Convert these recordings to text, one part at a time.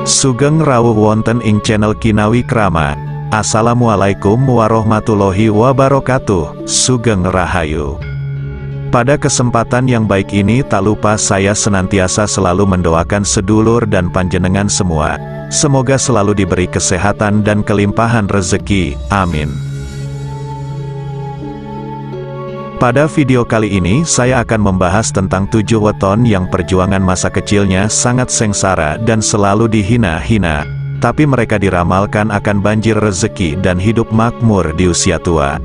Sugeng rawuh wonten ing channel Kinawi Krama. Assalamualaikum warahmatullahi wabarakatuh. Sugeng Rahayu. Pada kesempatan yang baik ini tak lupa saya senantiasa selalu mendoakan sedulur dan panjenengan semua. Semoga selalu diberi kesehatan dan kelimpahan rezeki. Amin. Pada video kali ini saya akan membahas tentang 7 weton yang perjuangan masa kecilnya sangat sengsara dan selalu dihina-hina, tapi mereka diramalkan akan banjir rezeki dan hidup makmur di usia tua.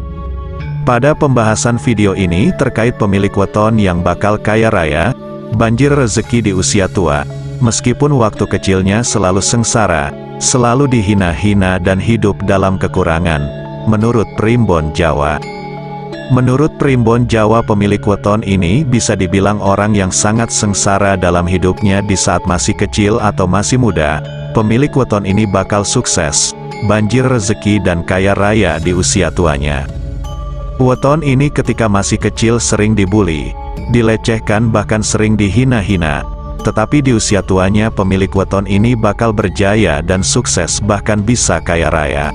Pada pembahasan video ini terkait pemilik weton yang bakal kaya raya, banjir rezeki di usia tua, meskipun waktu kecilnya selalu sengsara, selalu dihina-hina dan hidup dalam kekurangan, menurut Primbon Jawa. Menurut Primbon Jawa, pemilik weton ini bisa dibilang orang yang sangat sengsara dalam hidupnya di saat masih kecil atau masih muda. Pemilik weton ini bakal sukses, banjir rezeki dan kaya raya di usia tuanya. Weton ini ketika masih kecil sering dibuli, dilecehkan bahkan sering dihina-hina. Tetapi di usia tuanya pemilik weton ini bakal berjaya dan sukses bahkan bisa kaya raya.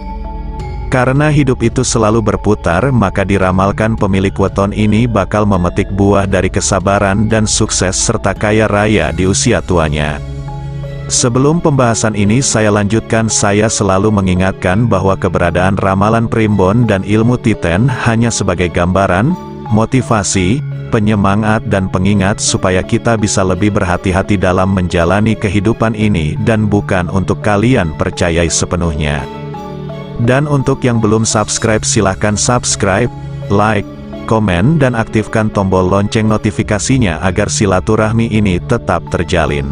Karena hidup itu selalu berputar, maka diramalkan pemilik weton ini bakal memetik buah dari kesabaran dan sukses serta kaya raya di usia tuanya. Sebelum pembahasan ini saya lanjutkan, saya selalu mengingatkan bahwa keberadaan ramalan primbon dan ilmu titen hanya sebagai gambaran, motivasi, penyemangat dan pengingat supaya kita bisa lebih berhati-hati dalam menjalani kehidupan ini dan bukan untuk kalian percayai sepenuhnya. Dan untuk yang belum subscribe silahkan subscribe, like, komen dan aktifkan tombol lonceng notifikasinya agar silaturahmi ini tetap terjalin.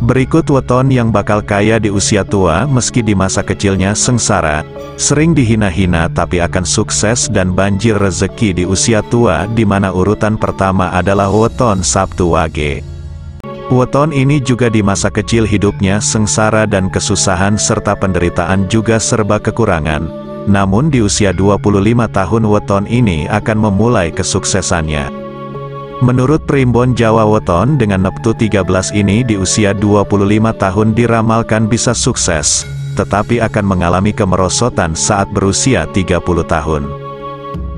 Berikut weton yang bakal kaya di usia tua meski di masa kecilnya sengsara, sering dihina-hina tapi akan sukses dan banjir rezeki di usia tua, di mana urutan pertama adalah weton Sabtu Wage. Weton ini juga di masa kecil hidupnya sengsara dan kesusahan serta penderitaan juga serba kekurangan. Namun di usia 25 tahun weton ini akan memulai kesuksesannya. Menurut Primbon Jawa, weton dengan neptu 13 ini di usia 25 tahun diramalkan bisa sukses, tetapi akan mengalami kemerosotan saat berusia 30 tahun.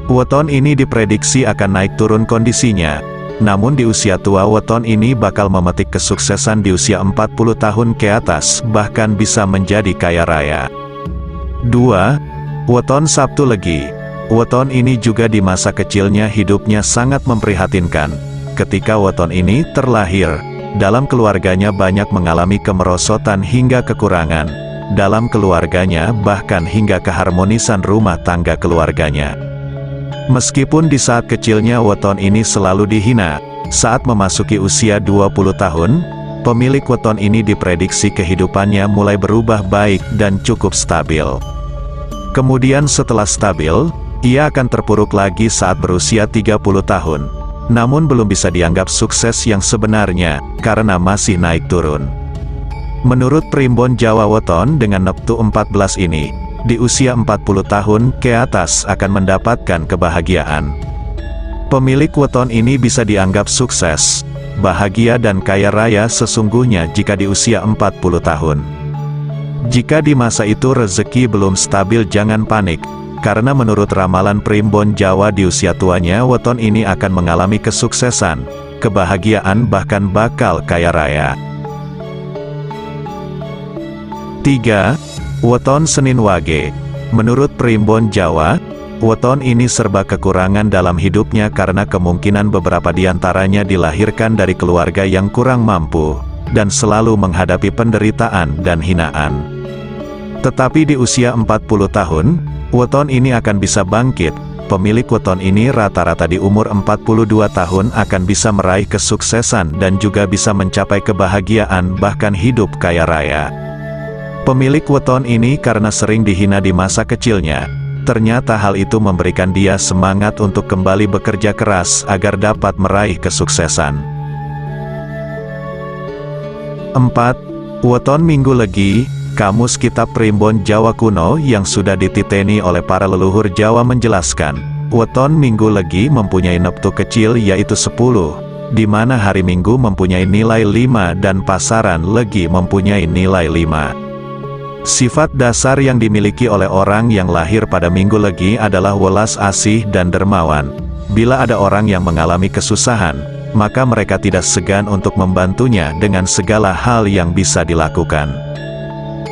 Weton ini diprediksi akan naik turun kondisinya, namun di usia tua weton ini bakal memetik kesuksesan di usia 40 tahun ke atas, bahkan bisa menjadi kaya raya. 2. Weton Sabtu Legi. Weton ini juga di masa kecilnya hidupnya sangat memprihatinkan. Ketika weton ini terlahir, dalam keluarganya banyak mengalami kemerosotan hingga kekurangan. Dalam keluarganya bahkan hingga keharmonisan rumah tangga keluarganya. Meskipun di saat kecilnya weton ini selalu dihina, saat memasuki usia 20 tahun, pemilik weton ini diprediksi kehidupannya mulai berubah baik dan cukup stabil. Kemudian setelah stabil, ia akan terpuruk lagi saat berusia 30 tahun, namun belum bisa dianggap sukses yang sebenarnya, karena masih naik turun. Menurut Primbon Jawa, weton dengan neptu 14 ini, di usia 40 tahun ke atas akan mendapatkan kebahagiaan. Pemilik weton ini bisa dianggap sukses, bahagia dan kaya raya sesungguhnya jika di usia 40 tahun. Jika di masa itu rezeki belum stabil, jangan panik. Karena menurut ramalan Primbon Jawa di usia tuanya weton ini akan mengalami kesuksesan, kebahagiaan bahkan bakal kaya raya. 3. Weton Senin Wage. Menurut Primbon Jawa, weton ini serba kekurangan dalam hidupnya karena kemungkinan beberapa diantaranya dilahirkan dari keluarga yang kurang mampu, dan selalu menghadapi penderitaan dan hinaan. Tetapi di usia 40 tahun, weton ini akan bisa bangkit. Pemilik weton ini rata-rata di umur 42 tahun akan bisa meraih kesuksesan dan juga bisa mencapai kebahagiaan bahkan hidup kaya raya. Pemilik weton ini karena sering dihina di masa kecilnya, ternyata hal itu memberikan dia semangat untuk kembali bekerja keras agar dapat meraih kesuksesan. 4. Weton Minggu Legi. Kamus Kitab Primbon Jawa Kuno yang sudah dititeni oleh para leluhur Jawa menjelaskan, Weton Minggu Legi mempunyai neptu kecil yaitu 10, di mana hari Minggu mempunyai nilai 5 dan pasaran Legi mempunyai nilai 5. Sifat dasar yang dimiliki oleh orang yang lahir pada Minggu Legi adalah welas asih dan dermawan. Bila ada orang yang mengalami kesusahan, maka mereka tidak segan untuk membantunya dengan segala hal yang bisa dilakukan.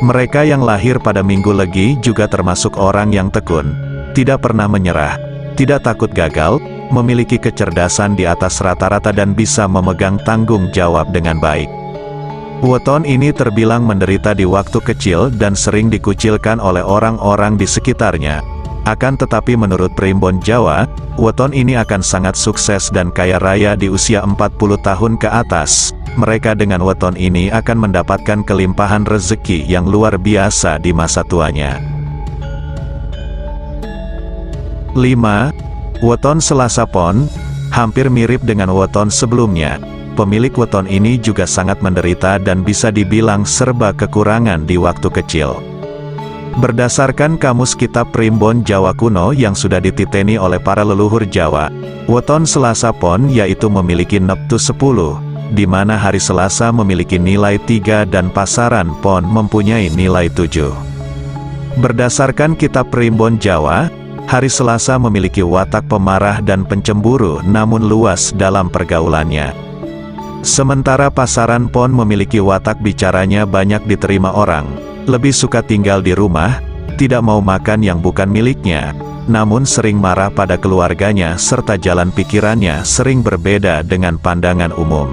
Mereka yang lahir pada Minggu Legi juga termasuk orang yang tekun, tidak pernah menyerah, tidak takut gagal, memiliki kecerdasan di atas rata-rata dan bisa memegang tanggung jawab dengan baik. Weton ini terbilang menderita di waktu kecil dan sering dikucilkan oleh orang-orang di sekitarnya. Akan tetapi menurut Primbon Jawa, weton ini akan sangat sukses dan kaya raya di usia 40 tahun ke atas. Mereka dengan weton ini akan mendapatkan kelimpahan rezeki yang luar biasa di masa tuanya. 5. Weton Selasa Pon, hampir mirip dengan weton sebelumnya. Pemilik weton ini juga sangat menderita dan bisa dibilang serba kekurangan di waktu kecil. Berdasarkan Kamus Kitab Primbon Jawa Kuno yang sudah dititeni oleh para leluhur Jawa, weton Selasa Pon yaitu memiliki neptu 10, di mana hari Selasa memiliki nilai 3 dan pasaran Pon mempunyai nilai 7. Berdasarkan Kitab Primbon Jawa, hari Selasa memiliki watak pemarah dan pencemburu namun luas dalam pergaulannya. Sementara pasaran Pon memiliki watak bicaranya banyak diterima orang, lebih suka tinggal di rumah, tidak mau makan yang bukan miliknya, namun sering marah pada keluarganya serta jalan pikirannya sering berbeda dengan pandangan umum.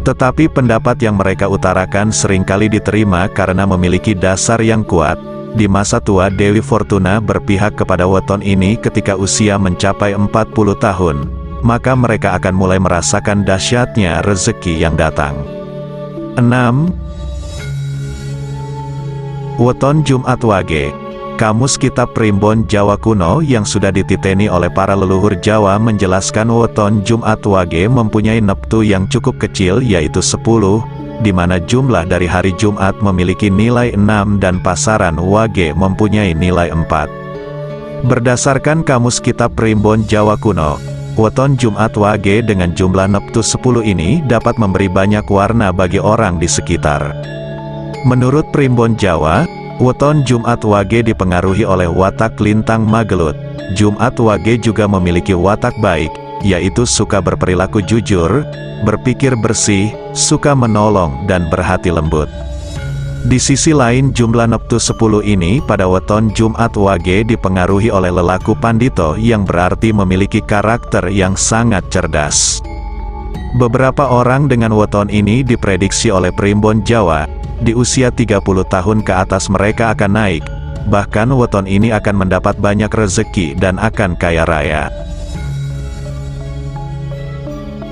Tetapi pendapat yang mereka utarakan seringkali diterima karena memiliki dasar yang kuat. Di masa tua Dewi Fortuna berpihak kepada weton ini ketika usia mencapai 40 tahun. Maka mereka akan mulai merasakan dahsyatnya rezeki yang datang. 6. Weton Jumat Wage. Kamus Kitab Primbon Jawa Kuno yang sudah dititeni oleh para leluhur Jawa menjelaskan weton Jumat Wage mempunyai neptu yang cukup kecil yaitu 10, di mana jumlah dari hari Jumat memiliki nilai 6 dan pasaran Wage mempunyai nilai 4. Berdasarkan Kamus Kitab Primbon Jawa Kuno, weton Jumat Wage dengan jumlah neptu 10 ini dapat memberi banyak warna bagi orang di sekitar. Menurut Primbon Jawa, weton Jumat Wage dipengaruhi oleh watak lintang Magelut. Jumat Wage juga memiliki watak baik, yaitu suka berperilaku jujur, berpikir bersih, suka menolong dan berhati lembut. Di sisi lain jumlah neptu 10 ini pada weton Jumat Wage dipengaruhi oleh lelaku pandito yang berarti memiliki karakter yang sangat cerdas. Beberapa orang dengan weton ini diprediksi oleh Primbon Jawa, di usia 30 tahun ke atas mereka akan naik, bahkan weton ini akan mendapat banyak rezeki dan akan kaya raya.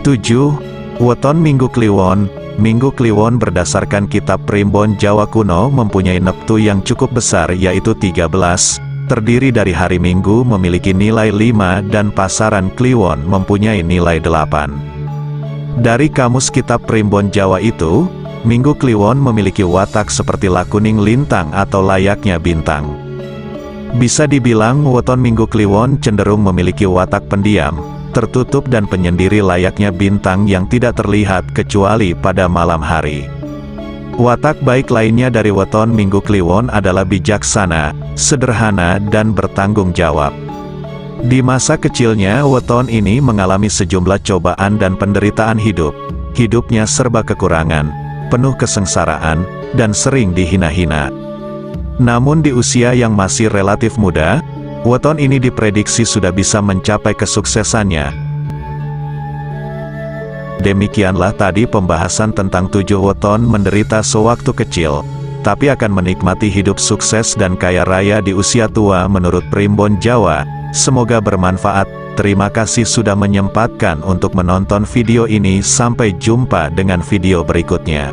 7. Weton Minggu Kliwon. Minggu Kliwon berdasarkan Kitab Primbon Jawa Kuno mempunyai neptu yang cukup besar yaitu 13, terdiri dari hari Minggu memiliki nilai 5 dan pasaran Kliwon mempunyai nilai 8. Dari Kamus Kitab Primbon Jawa itu, Minggu Kliwon memiliki watak seperti lakuning lintang atau layaknya bintang. Bisa dibilang weton Minggu Kliwon cenderung memiliki watak pendiam, tertutup dan penyendiri layaknya bintang yang tidak terlihat kecuali pada malam hari. Watak baik lainnya dari weton Minggu Kliwon adalah bijaksana, sederhana dan bertanggung jawab. Di masa kecilnya weton ini mengalami sejumlah cobaan dan penderitaan hidup. Hidupnya serba kekurangan, penuh kesengsaraan, dan sering dihina-hina. Namun di usia yang masih relatif muda, weton ini diprediksi sudah bisa mencapai kesuksesannya. Demikianlah tadi pembahasan tentang 7 weton menderita sewaktu kecil, tapi akan menikmati hidup sukses dan kaya raya di usia tua menurut Primbon Jawa. Semoga bermanfaat. Terima kasih sudah menyempatkan untuk menonton video ini. Sampai jumpa dengan video berikutnya.